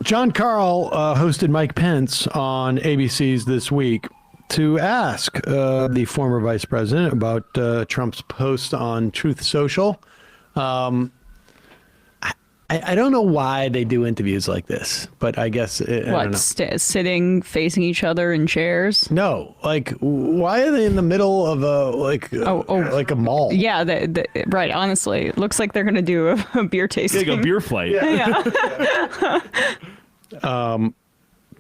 Jon Karl hosted Mike Pence on ABC's This Week to ask the former vice president about Trump's post on Truth Social. I don't know why they do interviews like this, but I guess I don't know. Sitting facing each other in chairs? No, like why are they in the middle of like a mall? Yeah, right. Honestly, it looks like they're gonna do a beer tasting. Like a beer flight. Yeah.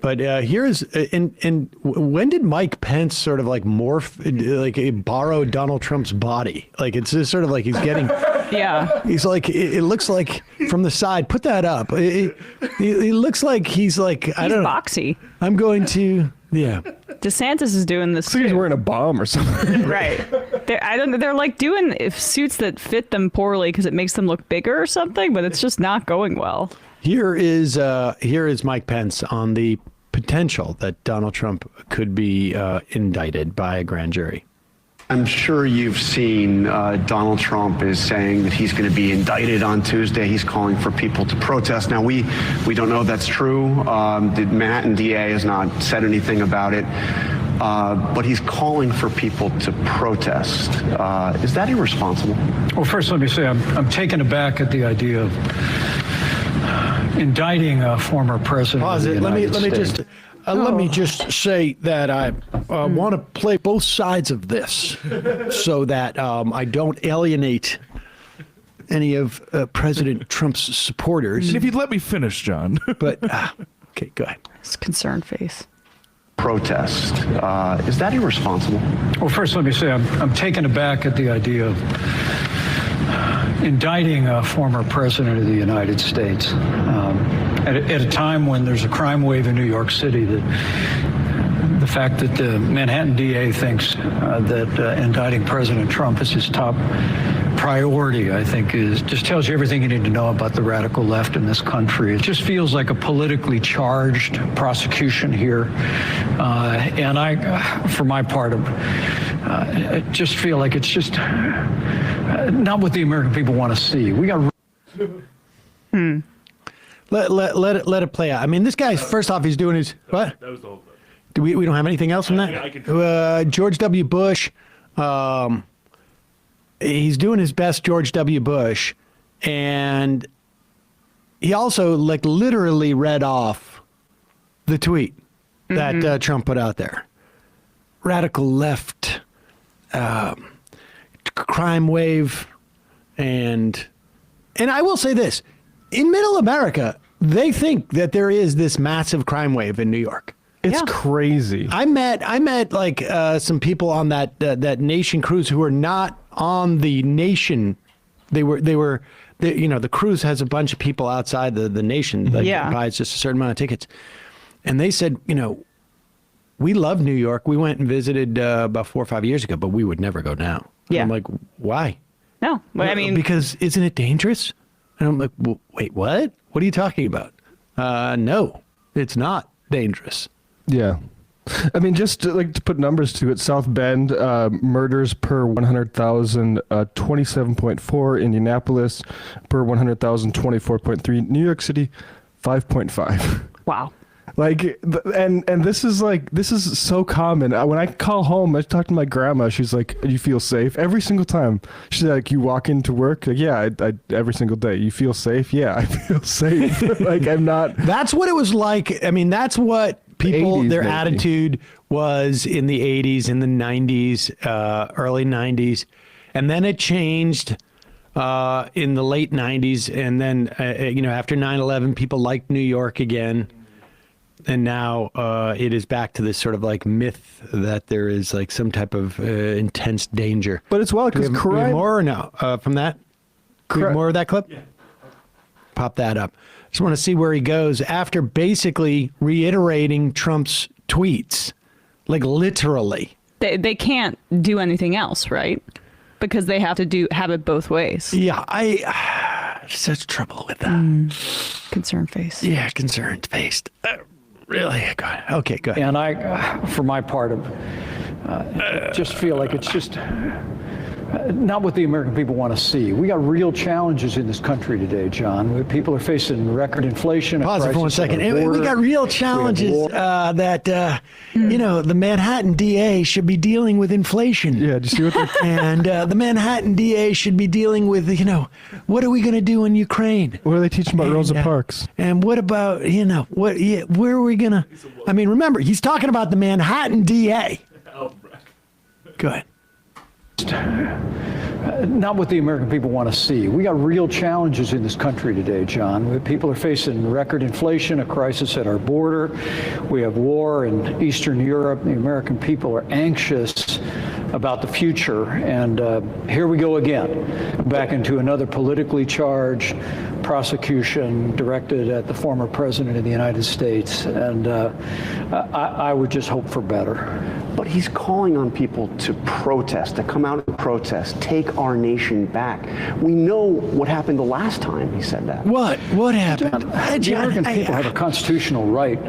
But here's and when did Mike Pence sort of like morph, like borrow Donald Trump's body? Like it's just sort of like he's getting. Yeah. He's like, it looks like from the side, put that up. He looks like he's like, I don't know. Boxy. I'm going to, yeah. DeSantis is doing this too. He's wearing a bomb or something. Right. They're like doing suits that fit them poorly because it makes them look bigger or something, but it's just not going well. Here is Mike Pence on the potential that Donald Trump could be indicted by a grand jury. I'm sure you've seen Donald Trump is saying that he's going to be indicted on Tuesday. He's calling for people to protest. Now, we don't know if that's true. The Manhattan DA has not said anything about it. But he's calling for people to protest. Is that irresponsible? Well, first, let me say I'm taken aback at the idea of indicting a former president. Pause of the it. Let me just say that I want to play both sides of this so that I don't alienate any of President Trump's supporters. If you'd let me finish, John. But okay, go ahead. It's a concerned face. Protest. Is that irresponsible? Well, first, let me say I'm taken aback at the idea of indicting a former president of the United States at a time when there's a crime wave in New York City. That the fact that the Manhattan DA thinks that indicting President Trump is his top priority, I think, just tells you everything you need to know about the radical left in this country. It just feels like a politically charged prosecution here, and I, for my part, I just feel like it's just not what the American people want to see. We got. Let it play out. I mean, this guy, first off, he's doing his what? That was the whole thing. We don't have anything else from that. George W. Bush. He's doing his best George W. Bush, and he also like literally read off the tweet that Trump put out there. Radical left, crime wave, and I will say this: in Middle America, they think that there is this massive crime wave in New York. It's crazy. I met like some people on that Nation cruise who were not on the Nation. The cruise has a bunch of people outside the Nation that buys just a certain amount of tickets. And they said, we love New York. We went and visited about 4 or 5 years ago, but we would never go now. Yeah. I'm like, why? No, but I mean, because isn't it dangerous? And I'm like, well, wait, what? What are you talking about? No, it's not dangerous. Yeah. I mean, just to put numbers to it, South Bend, murders per 100,000, 27.4. Indianapolis, per 100,000, 24.3. New York City, 5.5. Wow. And this is so common. When I call home, I talk to my grandma. She's like, "Do you feel safe?" Every single time. She's like, "You walk into work?" Like, yeah, I every single day. You feel safe? Yeah, I feel safe. I'm not. That's what it was like. I mean, that's what people, their attitude was in the 80s, in the 90s, early 90s. And then it changed in the late 90s. And then, after 9/11, people liked New York again. And now it is back to this sort of like myth that there is like some type of intense danger. But it's wild because crime. More or no from that? More of that clip? Yeah. Pop that up. Just want to see where he goes after basically reiterating Trump's tweets, like literally. They can't do anything else, right? Because they have to have it both ways. Yeah, I such trouble with that. Concerned face. Yeah, concerned faced. Really? Okay, go ahead. And I, for my part, just feel like it's just not what the American people want to see. We got real challenges in this country today, John. People are facing record inflation. Pause it for 1 second. We got real challenges that, you know, the Manhattan DA should be dealing with inflation. Yeah, do you see what they're... And the Manhattan DA should be dealing with, you know, what are we going to do in Ukraine? What are they teaching about Rosa Parks? And what about, you know, what? Yeah, where are we going to... I mean, remember, he's talking about the Manhattan DA. Go ahead. Not what the American people want to see. We got real challenges in this country today, John. People are facing record inflation, a crisis at our border. We have war in Eastern Europe. The American people are anxious about the future. And here we go again, back into another politically charged prosecution directed at the former president of the United States. And I would just hope for better. But he's calling on people to protest, to come out and protest, take our nation back. We know what happened the last time he said that. What happened? The American people have a constitutional right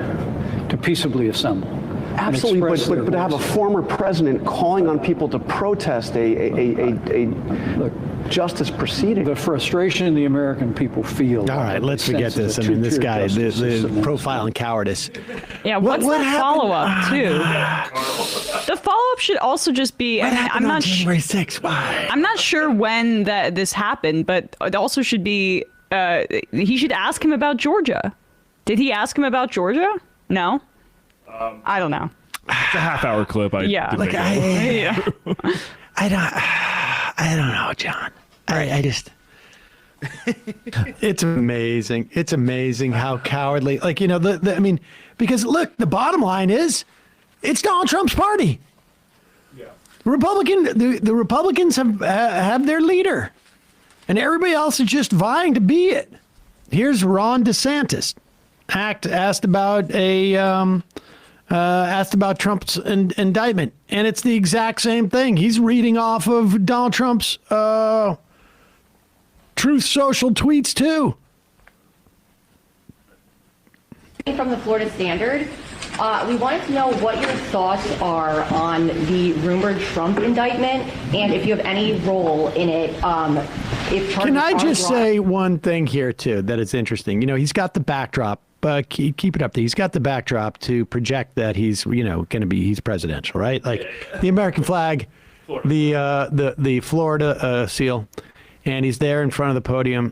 to peaceably assemble. Absolutely, but to have a former president calling on people to protest a justice proceeding. The frustration the American people feel. All right, let's forget this. I mean, this guy, the profile and cowardice. Yeah, what's the follow-up, too? The follow-up should also just be, I'm not January 6th. Why? I'm not sure when this happened, but it also should be, he should ask him about Georgia. Did he ask him about Georgia? No? I don't know. It's a half-hour clip. I don't know, John. I just... It's amazing. It's amazing how cowardly, like, you know, I mean, because look, the bottom line is it's Donald Trump's party. Yeah. The Republicans have their leader, and everybody else is just vying to be it. Here's Ron DeSantis asked about Trump's indictment, and it's the exact same thing. He's reading off of Donald Trump's Truth Social tweets too. From the Florida Standard, we wanted to know what your thoughts are on the rumored Trump indictment, and if you have any role in it. If Can I just say one thing here too that is interesting? You know, he's got the backdrop. Keep it up there. He's got the backdrop to project that he's, you know, he's presidential, right? Like the American flag, the Florida seal, and he's there in front of the podium.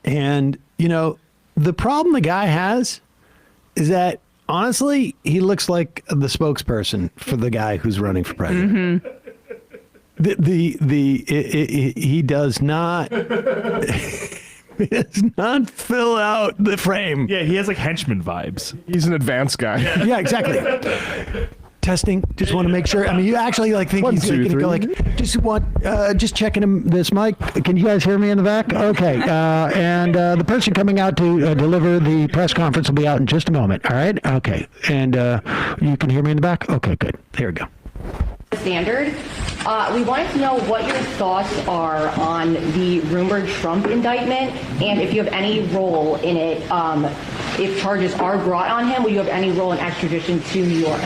And, you know, the problem the guy has is that, honestly, he looks like the spokesperson for the guy who's running for president. Mm-hmm. He does not... He does not fill out the frame. Yeah, he has like henchman vibes. He's an advanced guy. Yeah, exactly. Testing. Just want to make sure. I mean, you actually like think he's going to go like, just checking this mic. Can you guys hear me in the back? Okay. And the person coming out to deliver the press conference will be out in just a moment. All right. Okay. And you can hear me in the back. Okay, good. Here we go. Standard. We wanted to know what your thoughts are on the rumored Trump indictment, and if you have any role in it. If charges are brought on him, will you have any role in extradition to New York?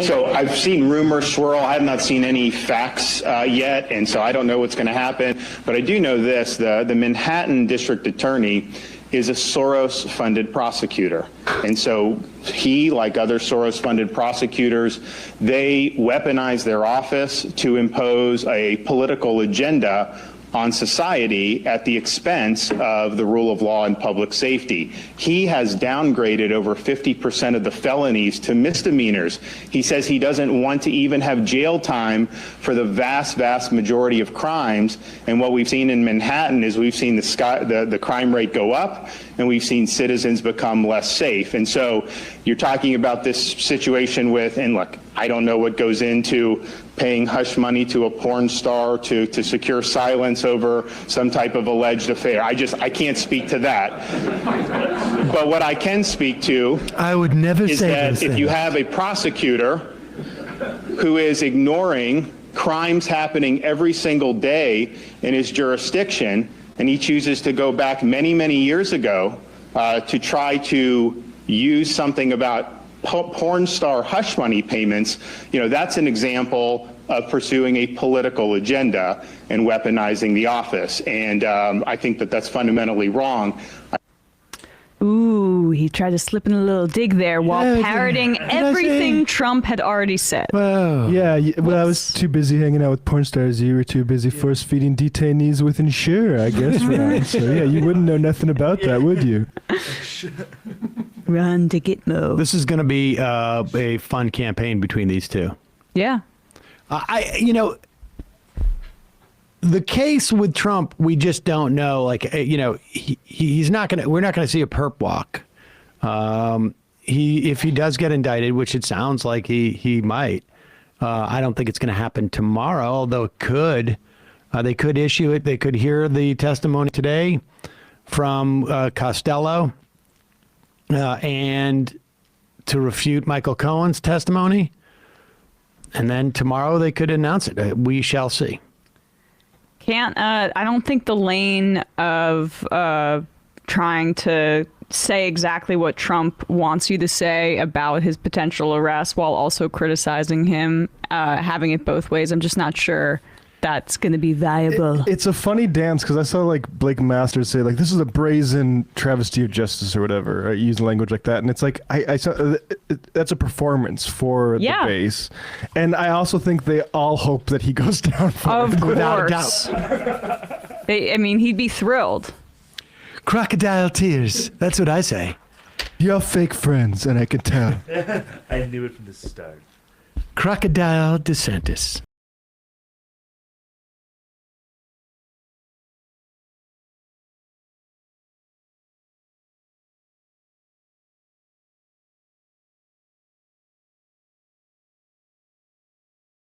So I've seen rumors swirl. I have not seen any facts yet, and so I don't know what's going to happen. But I do know this: the Manhattan District Attorney is a Soros-funded prosecutor. And so he, like other Soros-funded prosecutors, they weaponize their office to impose a political agenda on society at the expense of the rule of law and public safety. He has downgraded over 50% of the felonies to misdemeanors. He says he doesn't want to even have jail time for the vast, vast majority of crimes. And what we've seen in Manhattan is we've seen the crime rate go up, and we've seen citizens become less safe. And so you're talking about this situation with, and look, I don't know what goes into paying hush money to a porn star to secure silence over some type of alleged affair. I can't speak to that. But what I can speak to I would never is say that if you have a prosecutor who is ignoring crimes happening every single day in his jurisdiction, and he chooses to go back many, many years ago to try to use something about porn star hush money payments, you know, that's an example of pursuing a political agenda and weaponizing the office. And I think that that's fundamentally wrong. Ooh, he tried to slip in a little dig there while parroting everything Trump had already said. Whoa. Yeah, well, I was too busy hanging out with porn stars. You were too busy force-feeding detainees with Ensure, I guess, Ron. So, yeah, you wouldn't know nothing about that, would you? Run to Gitmo. This is going to be a fun campaign between these two. Yeah. The case with Trump, we just don't know. Like, he's not going to. We're not going to see a perp walk. If he does get indicted, which it sounds like he might. I don't think it's going to happen tomorrow, although it could. They could issue it. They could hear the testimony today from Costello, and to refute Michael Cohen's testimony, and then tomorrow they could announce it. We shall see. I don't think the lane of trying to say exactly what Trump wants you to say about his potential arrest while also criticizing him, having it both ways, I'm just not sure that's going to be viable. It's a funny dance because I saw like Blake Masters say like this is a brazen travesty of justice or whatever, right? Using language like that, and it's like I saw that's a performance for the base, and I also think they all hope that he goes down for it, without a doubt. He'd be thrilled. Crocodile tears. That's what I say. You're fake friends, and I can tell. I knew it from the start. Crocodile DeSantis.